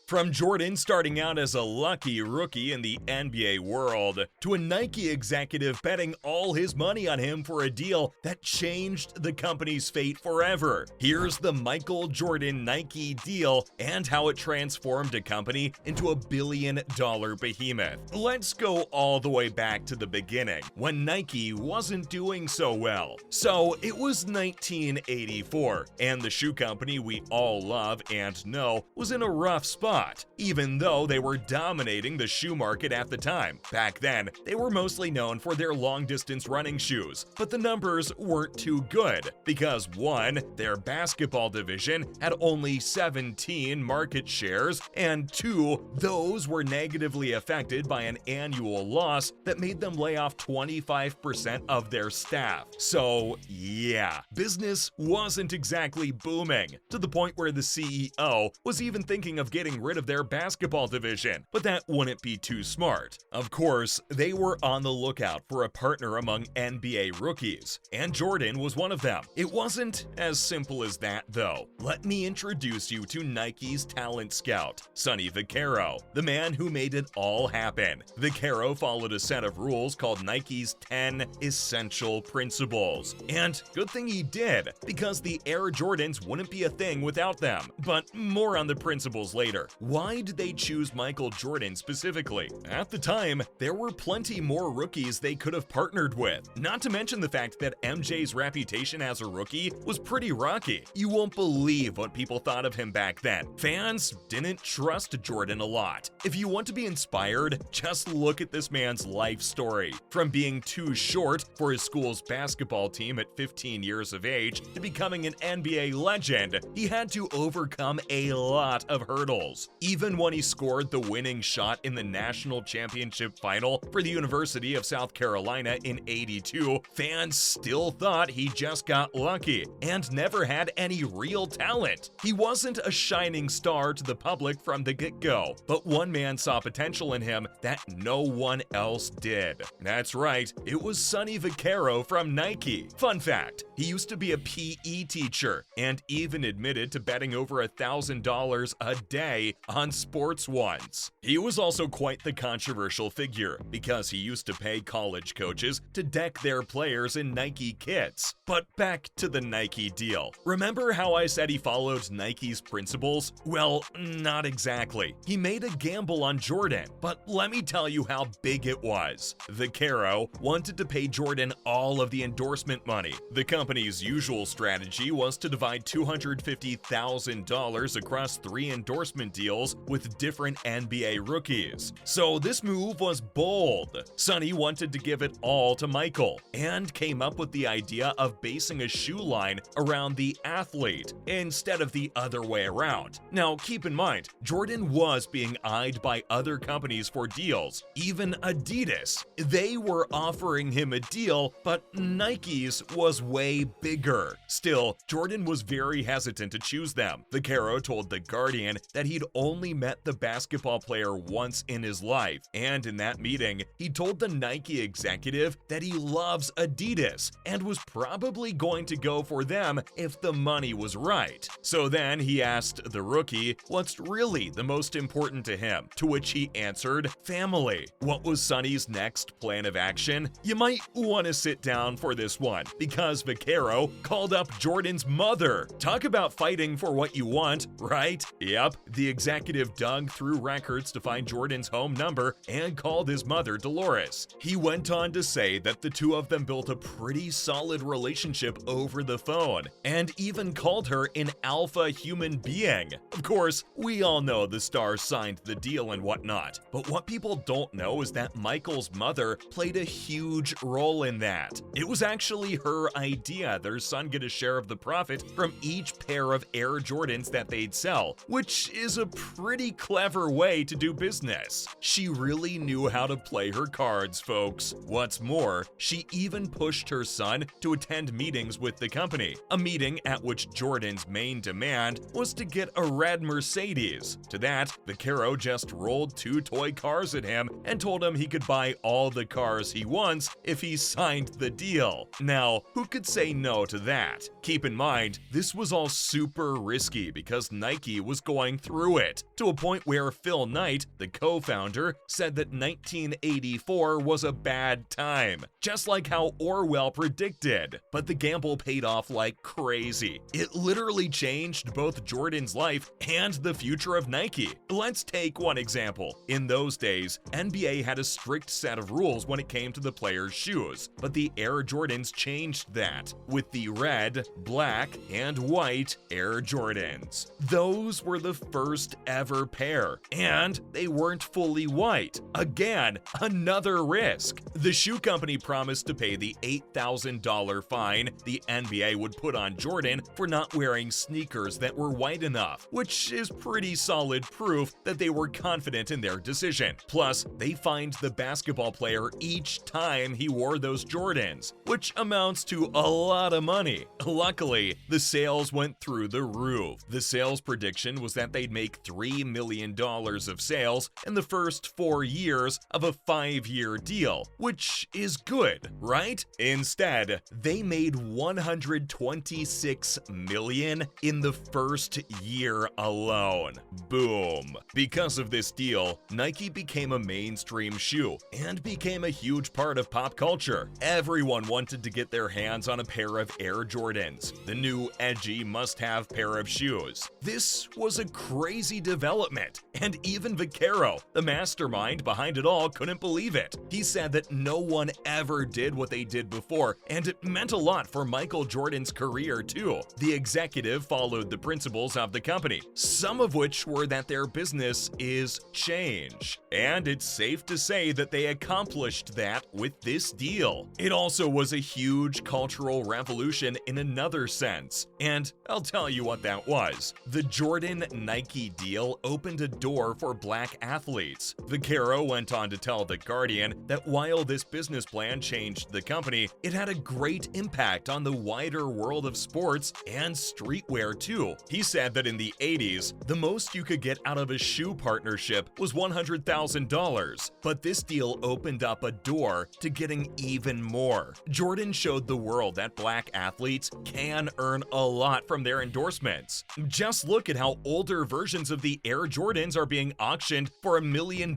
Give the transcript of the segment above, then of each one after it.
From Jordan starting out as a lucky rookie in the NBA world, to a Nike executive betting all his money on him for a deal that changed the company's fate forever. Here's the Michael Jordan Nike deal and how it transformed a company into a billion-dollar behemoth. Let's go all the way back to the beginning, when Nike wasn't doing so well. So it was 1984, and the shoe company we all love and know was in a rough spot. Even though they were dominating the shoe market at the time. Back then, they were mostly known for their long-distance running shoes, but the numbers weren't too good because 1. Their basketball division had only 17 market shares, and 2. Those were negatively affected by an annual loss that made them lay off 25% of their staff. So yeah, business wasn't exactly booming, to the point where the CEO was even thinking of getting rid of their basketball division, but that wouldn't be too smart. Of course, they were on the lookout for a partner among NBA rookies, and Jordan was one of them. It wasn't as simple as that, though. Let me introduce you to Nike's talent scout, Sonny Vaccaro, the man who made it all happen. Vaccaro followed a set of rules called Nike's 10 Essential Principles, and good thing he did, because the Air Jordans wouldn't be a thing without them. But more on the principles later. Why did they choose Michael Jordan specifically? At the time, there were plenty more rookies they could have partnered with. Not to mention the fact that MJ's reputation as a rookie was pretty rocky. You won't believe what people thought of him back then. Fans didn't trust Jordan a lot. If you want to be inspired, just look at this man's life story. From being too short for his school's basketball team at 15 years of age to becoming an NBA legend, he had to overcome a lot of hurdles. Even when he scored the winning shot in the national championship final for the University of South Carolina in '82, fans still thought he just got lucky and never had any real talent. He wasn't a shining star to the public from the get-go, but one man saw potential in him that no one else did. That's right, it was Sonny Vaccaro from Nike. Fun fact, he used to be a PE teacher and even admitted to betting over $1,000 a day on sports once. He was also quite the controversial figure because he used to pay college coaches to deck their players in Nike kits. But back to the Nike deal. Remember how I said he followed Nike's principles? Well, not exactly. He made a gamble on Jordan, but let me tell you how big it was. Vaccaro wanted to pay Jordan all of the endorsement money. The company's usual strategy was to divide $250,000 across 3 endorsement deals with different NBA rookies. So this move was bold. Sonny wanted to give it all to Michael and came up with the idea of basing a shoe line around the athlete instead of the other way around. Now keep in mind, Jordan was being eyed by other companies for deals, even Adidas. They were offering him a deal, but Nike's was way bigger. Still, Jordan was very hesitant to choose them. Vaccaro told The Guardian that he'd only met the basketball player once in his life, and in that meeting, he told the Nike executive that he loves Adidas and was probably going to go for them if the money was right. So then he asked the rookie what's really the most important to him, to which he answered, family. What was Sonny's next plan of action? You might want to sit down for this one, because Vaccaro called up Jordan's mother. Talk about fighting for what you want, right? Yep, the executive dug through records to find Jordan's home number and called his mother, Dolores. He went on to say that the two of them built a pretty solid relationship over the phone, and even called her an alpha human being. Of course, we all know the stars signed the deal and whatnot, but what people don't know is that Michael's mother played a huge role in that. It was actually her idea their son get a share of the profit from each pair of Air Jordans that they'd sell, which is a pretty clever way to do business. She really knew how to play her cards, folks. What's more, she even pushed her son to attend meetings with the company, a meeting at which Jordan's main demand was to get a red Mercedes. To that, Vaccaro just rolled 2 toy cars at him and told him he could buy all the cars he wants if he signed the deal. Now, who could say no to that? Keep in mind, this was all super risky because Nike was going through it, to a point where Phil Knight, the co-founder, said that 1984 was a bad time, just like how Orwell predicted. But the gamble paid off like crazy. It literally changed both Jordan's life and the future of Nike. Let's take one example. In those days, NBA had a strict set of rules when it came to the players' shoes, but the Air Jordans changed that with the red, black, and white Air Jordans. Those were the first ever pair, and they weren't fully white. Again, another risk. The shoe company promised to pay the $8,000 fine the NBA would put on Jordan for not wearing sneakers that were white enough, which is pretty solid proof that they were confident in their decision. Plus, they fined the basketball player each time he wore those Jordans, which amounts to a lot of money. Luckily, the sales went through the roof. The sales prediction was that they'd make $3 million of sales in the first 4 years of a 5-year deal, which is good, right? Instead, they made $126 million in the first year alone. Boom. Because of this deal, Nike became a mainstream shoe and became a huge part of pop culture. Everyone wanted to get their hands on a pair of Air Jordans, the new edgy must-have pair of shoes. This was a crazy development, and even Vaquero, the mastermind behind it all, couldn't believe it. He said that no one ever did what they did before, and it meant a lot for Michael Jordan's career too. The executive followed the principles of the company, some of which were that their business is change. And it's safe to say that they accomplished that with this deal. It also was a huge cultural revolution in another sense, and I'll tell you what that was. The Jordan-Nike deal opened a door for black athletes. Vaquero went on to tell The Guardian that while this business plan changed the company, it had a great impact on the wider world of sports and streetwear too. He said that in the 80s, the most you could get out of a shoe partnership was $100,000, but this deal opened up a door to getting even more. Jordan showed the world that black athletes can earn a lot from their endorsements. Just look at how older versions of the Air Jordans are being auctioned for $1 million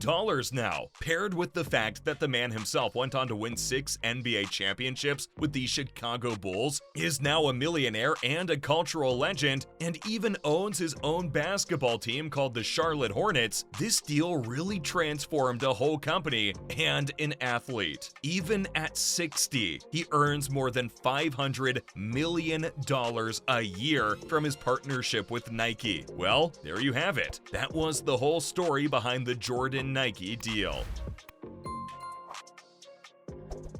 now. Paired with the fact that the man himself went on to win 6 NBA championships with the Chicago Bulls, is now a millionaire and a cultural legend, and even owns his own basketball team called the Charlotte Hornets, this deal really transformed a whole company and an athlete. Even at 60, he earns more than $500 million a year from his partnership with Nike. Well, there you have it. That was the whole story behind the Jordan-Nike deal.